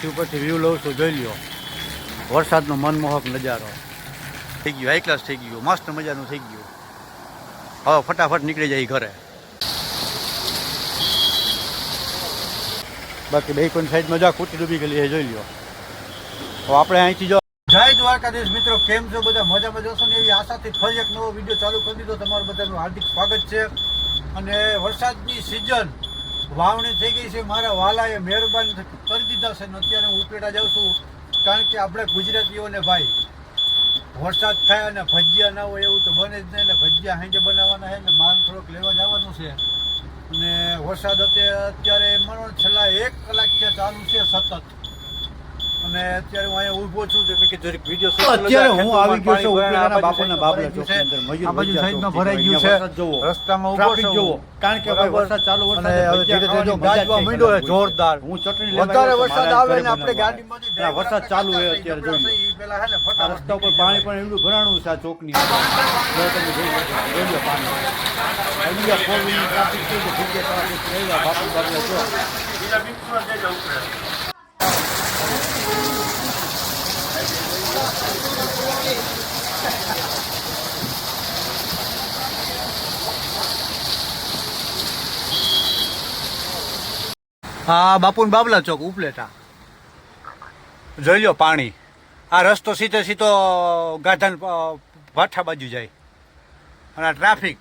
અગાસી ઉપરથી વ્યૂ લઉં છું, જોઈ લ્યો વરસાદનો મનમોહક નજારો થઈ ગયો, હાઈ ક્લાસ થઈ ગયું, મસ્ત મજાનું થઈ ગયું. હવે ફટાફટ નીકળી જાય ઘરે. બાકી બે પણ સાઈડમાં જા કુટી ડૂબી ગયેલી છે, જોઈ લ્યો. હવે આપણે અહીંથી જો જય દ્વારકાધીશ મિત્રો, કેમ છો બધા? મજામાં જશો ને એવી આશાથી ફરી એક નવો વિડીયો ચાલુ કરી દીધો. તમારું બધાનું હાર્દિક સ્વાગત છે. અને વરસાદની સિઝન વાવણી થઈ ગઈ છે. મારા વાલાએ મહેરબાની કરી દીધા છે. અત્યારે હું ઉપેટા જાઉં છું, કારણ કે આપણે ગુજરાતીઓને ભાઈ વરસાદ થાય અને ભજીયા ના હોય એવું તો બને જ નહીં. એટલે ભજીયા હાંજે બનાવવાના છે ને માલ થોડોક લેવા જવાનું છે. અને વરસાદ અત્યારે માનો છેલ્લા 1 કલાકથી ચાલુ છે સતત. અને અત્યારે હું અહીંયા ઊભો છું તો કે જરીક વિડીયો અત્યારે હું આવી ગયો છું ઉપલેટાના બાપુના બાબલા ચોકની અંદર. આ બાજુ સાઈડમાં ભરાઈ ગયું છે, રસ્તામાં ઊભો છું કારણ કે ભાઈ વરસાદ ચાલુ વરસાદ ધીરે ધીરે જો ગાજવા માંડ્યો છે જોરદાર. હું ચટણી લેવા વધારે વરસાદ આવે ને આપણે ગાડીમાંથી વરસાદ ચાલુ છે અત્યારે જોઈ લો. પેલા હે ને ફટા રસ્તા ઉપર પાણી પણ એટલું ભરાણું છે આ ચોકની અંદર. જોઈ લો પાણી અહીંયા 4 વ્હીલર ટ્રાફિક છે, જગ્યા ટ્રાફિક છે. બાપુ બાપલા જો હા બાપુન બાબલા ચોક ઉપલેટા જોઈ લો પાણી. આ રસ્તો સીધે સીધો ગાધાન ભાઠા બાજુ જાય. અને આ ટ્રાફિક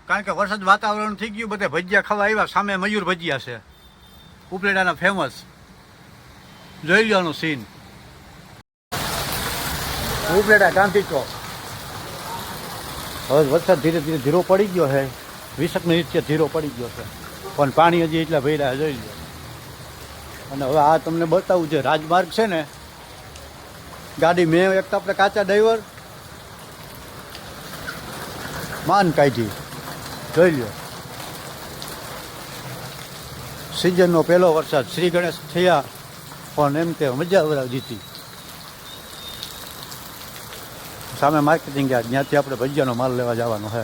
કારણ કે વરસાદ વાતાવરણ થઈ ગયું, બધે ભજીયા ખાવા આવ્યા. સામે મયુર ભજીયા છે, ઉપલેટાના ફેમસ. જોઈ લો સીન ઉપલેટા ગાંધી ચોક. હવે વરસાદ ધીરે ધીરે ધીરો પડી ગયો છે, 20 મિનિટથી ધીરો પડી ગયો છે, પણ પાણી હજી એટલા ભર્યા જોઈ લો. અને હવે આ તમને બતાવું છે રાજમાર્ગ છે ને, ગાડી મેં એક તો આપણે કાચા ડ્રાઈવર માન કાઢી જોઈ લો. સિઝનનો પહેલો વરસાદ, શ્રી ગણેશ થયા પણ એમ કે મજા આવડાવી દીધી. સામે માર્કેટિંગ યાર્ડ, ત્યાંથી આપણે ભજીયાનો માલ લેવા જવાનો છે.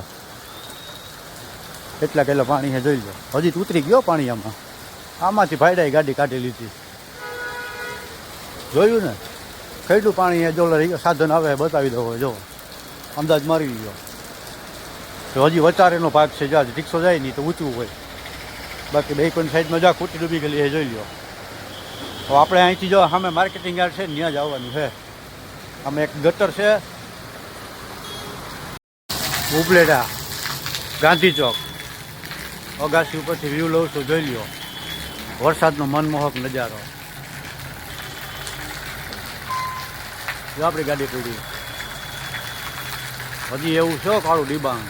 કેટલા કિલો પાણી છે જોઈ લો. હજી ઉતરી ગયો પાણી આમાં. આમાંથી ભાઈડાએ ગાડી કાઢી લીધી. જોયું ને કેટલું પાણી જો સાધન આવે બતાવી દો. જો અંદાજ મારી ગયો તો હજી વચારેનો ભાગ છે. જ્યાં રિક્ષો જાય નહીં તો ઊંચું હોય. બાકી બે પણ સાઈડમાં જા કુટી ડૂબી ગયેલી છે, જોઈ લો. હવે આપણે અહીંથી જો સામે માર્કેટિંગ યાર્ડ છે, ત્યાં જ આવવાનું છે. આમાં એક ગટર છે, ઉપલેટા ગાંધી ચોક અગાસી ઉપરથી વ્યૂ લઉં છું, જોઈ લો વરસાદનો મનમોહક નજારો. જો આપણી ગાડી પડી હજી એવું છે કાળું ડિબાંગ.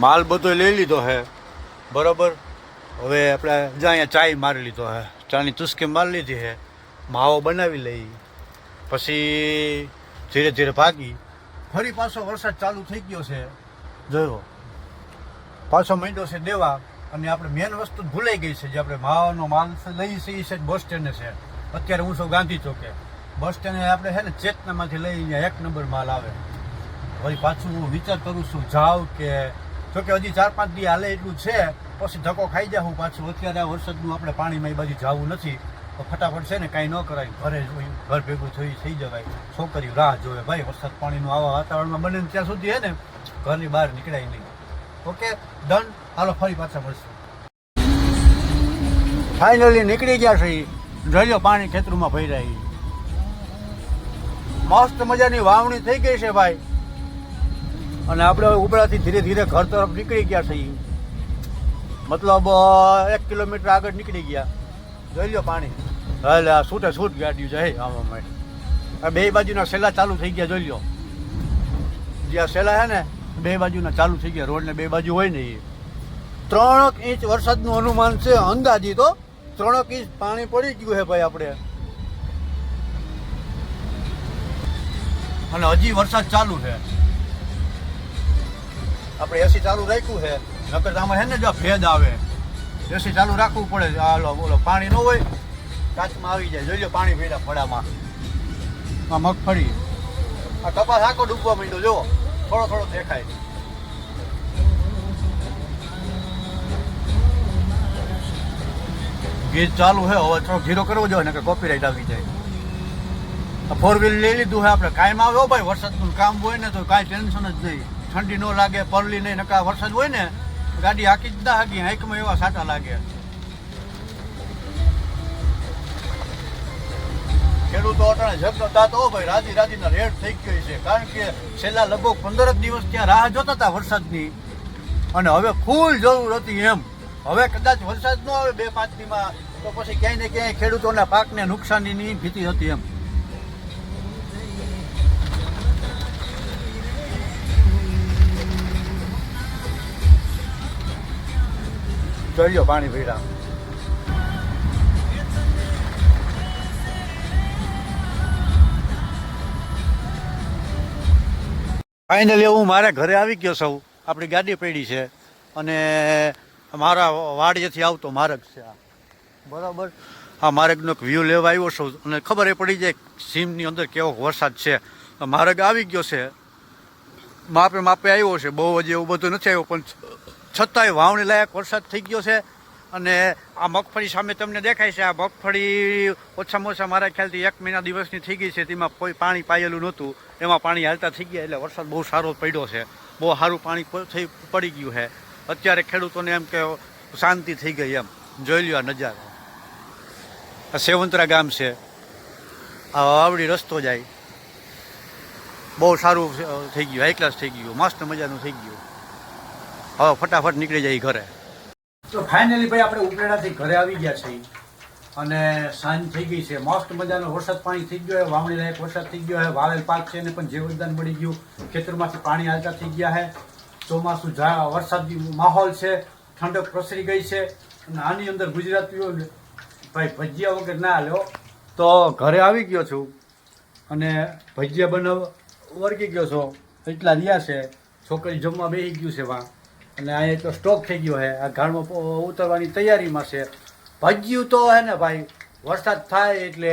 માલ બધો લઈ લીધો છે બરોબર. હવે આપણે જ્યાં અહીંયા ચાય મારી લીધો છે, ચાની ચુસ્કી મારી લીધી છે, માવો બનાવી લઈ, પછી ધીરે ધીરે ભાગી. ફરી પાછો વરસાદ ચાલુ થઈ ગયો છે, જોયો પાછો માંડ્યો છે દેવા. અને આપણે મેન વસ્તુ ભૂલાઈ ગઈ છે, જે આપણે માવાનો માલ લઈએ છીએ છે બસ સ્ટેન્ડે છે. અત્યારે હું છું ગાંધી ચોકે. બસ સ્ટેન્ડે આપણે છે ને ચેતનામાંથી લઈને 1 નંબર માલ આવે. વળી પાછું હું વિચાર કરું છું જાઉં કે, જોકે હજી 4-5 દી હાલે એટલું છે, પછી ધક્કો ખાઈ જાઉં પાછું. અત્યારે આ વરસાદનું આપણે પાણીમાં એ બાજુ જવું નથી. તો ફટાફટ છે ને કાંઈ ન કરાય, ઘરે ઘર ભેગું થઈ જવાય. છોકરીઓ રાહ જોવે ભાઈ વરસાદ પાણીનું આવા વાતાવરણમાં બને ત્યાં સુધી છે ને ઘરની બહાર નીકળાય નહીં. ઓકે ડન, હાલો ફરી પાછા મળશું. ફાઇનલી નીકળી ગયા છે. જોઈ લો પાણી ખેતરમાં ભરાય. મસ્ત મજાની વાવણી થઈ ગઈ છે ભાઈ. અને આપણે ઉપરાથી ધીરે ધીરે ઘર તરફ નીકળી ગયા છીએ. મતલબ 1 કિલોમીટર આગળ નીકળી ગયા. જોઈ લો પાણી. એટલે આ છૂટે છૂટ ગાડીઓ જાય આમાં માટે. આ બે બાજુના સેલા ચાલુ થઈ ગયા, જોઈ લો. જ્યાં સેલા છે ને બે બાજુના ચાલુ થઈ ગયા. રોડને બે બાજુ હોય ને એ 3 ઇંચ વરસાદનું અનુમાન છે અંદાજી. તો 3 ઇંચ પાણી પડી ગયું છે ભાઈ આપણે. અને હજી વરસાદ ચાલુ છે. આપણે એસી ચાલુ રાખ્યું છે, નકર આમાં છે ને જો ભેદ આવે. એસી ચાલુ રાખવું પડે. હાલો બોલો પાણી ન હોય કાચમાં આવી જાય. જોઈ લો પાણી ભર્યા ફળામાં. આ મગફળી, આ કપાસ આખો ડૂબવા માંડ્યો. જો થોડો થોડો દેખાય. ગીત ચાલુ છે, હવે થોડો ધીરો કરવો જોઈએ ને કે કોપીરાઇટ આવી જાય. 4 વ્હીલ લઈ લીધું છે આપણે. કાયમ આવે હો ભાઈ, વરસાદનું કામ હોય ને તો કાંઈ ટેન્શન જ નહીં. ઠંડી ન લાગે, પરલી નહીં. નકા વરસાદ હોય ને ગાડી હાકી જ ના હાકી, હાઈકમાં એવા સાટા લાગે. ખેડૂતો અટાણે જગનો દાતો ભાઈ રાજી રાજીના રેડ થઈ ગયો છે. કારણ કે છેલ્લા લગભગ 15 દિવસ ત્યાં રાહ જોતા હતા વરસાદની, અને હવે ફૂલ જરૂર હતી એમ. હવે કદાચ વરસાદ ન આવે 2-5 દીમાં તો પછી ક્યાંય ને ક્યાંય ખેડૂતોના પાકને નુકસાનીની ભીતિ હતી એમ. જોઈ લો પાણી ભર્યા. ફાઇનલી હું મારા ઘરે આવી ગયો છું. આપણી ગાડી પડી છે અને મારા વાડીએથી આવતો માર્ગ છે આ, બરાબર. આ માર્ગનો એક વ્યૂ લેવા આવ્યો છું અને ખબર એ પડી જાય સીમની અંદર કેવો વરસાદ છે. માર્ગ આવી ગયો છે, માપે માપે આવ્યો છે. બહુ હજી એવું બધું નથી આવ્યો, પણ છતાંય વાવણી લાયક વરસાદ થઈ ગયો છે. અને આ મગફળી સામે તમને દેખાય છે. આ મગફળી ઓછામાં ઓછા મારા ખ્યાલથી 1 મહિના દિવસની થઈ ગઈ છે. તેમાં કોઈ પાણી પાયેલું નહોતું, એમાં પાણી હાલતા થઈ ગયા. એટલે વરસાદ બહુ સારો પડ્યો છે, બહુ સારું પાણી પડી ગયું છે. અત્યારે ખેડૂતોને એમ કે શાંતિ થઈ ગઈ એમ. જોઈ લ્યો આ નજારો. આ સેવંતરા ગામ છે, આ વાવડી રસ્તો જાય. બહુ સારું થઈ ગયું, હાઈ ક્લાસ થઈ ગયું, મસ્ત મજાનું થઈ ગયું. હવે ફટાફટ નીકળી જાય ઘરે. તો ફાઇનલી ભાઈ આપણે ઉપલેડાથી ઘરે આવી ગયા છીએ અને સાંજ થઈ ગઈ છે. મસ્ત મજાનો વરસાદ પાણી થઈ ગયો છે, વાવણી લાયક વરસાદ થઈ ગયો છે. વાવેલ પાક છે એને પણ જીવતદાન મળી ગયું. ખેતરમાંથી પાણી હાલતા થઈ ગયા છે. ચોમાસું વરસાદી માહોલ છે, ઠંડક પ્રસરી ગઈ છે. અને આની અંદર ગુજરાતીઓ ભાઈ ભજીયા વગર ના હાલ્યો. તો ઘરે આવી ગયો છું અને ભજીયા બનાવવા વર્ગી ગયો છો. એટલા રહ્યા છે. છોકરી જમવા બેસી ગયું છે વાં, અને અહીંયા તો સ્ટોક થઈ ગયો છે. આ ઘાણમાં ઉતરવાની તૈયારીમાં છે. ભજીયું તો હે ને ભાઈ, વરસાદ થાય એટલે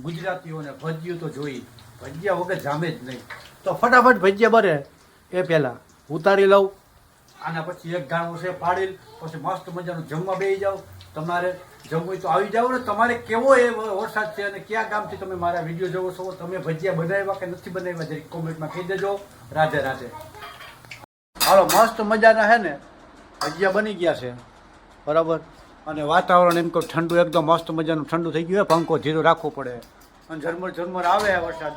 ગુજરાતીઓને ભજીયું તો જોઈ. ભજીયા વગર જામે જ નહીં. તો ફટાફટ ભજીયા બને એ પહેલાં ઉતારી લઉં. આના પછી એક ઘાણું છે પાડી, પછી મસ્ત મજાનું જમવા બેસી જાઓ. તમારે જમવું તો આવી જાઓ ને. તમારે કેવો એ વરસાદ છે અને કયા ગામથી તમે મારા વિડીયો જોવો છો, તમે ભજીયા બનાવ્યા કે નથી બનાવ્યા જરી કોમેન્ટમાં કહી દેજો. રાધે રાધે. હાલો, મસ્ત મજાના હે ને ભજીયા બની ગયા છે, બરાબર. અને વાતાવરણ એમ કહું ઠંડુ, એકદમ મસ્ત મજાનું ઠંડુ થઈ ગયું. પંખો ધીરો રાખવો પડે અને ઝરમર ઝરમર આવે વરસાદ.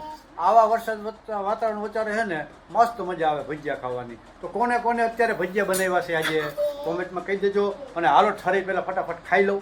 આવા વરસાદ વાતાવરણ વચારે છે ને મસ્ત મજા આવે ભજીયા ખાવાની. તો કોને કોને અત્યારે ભજીયા બનાવ્યા છે આજે કોમેન્ટમાં કહી દેજો. અને હાલો ઠરી પહેલાં ફટાફટ ખાઈ લઉં.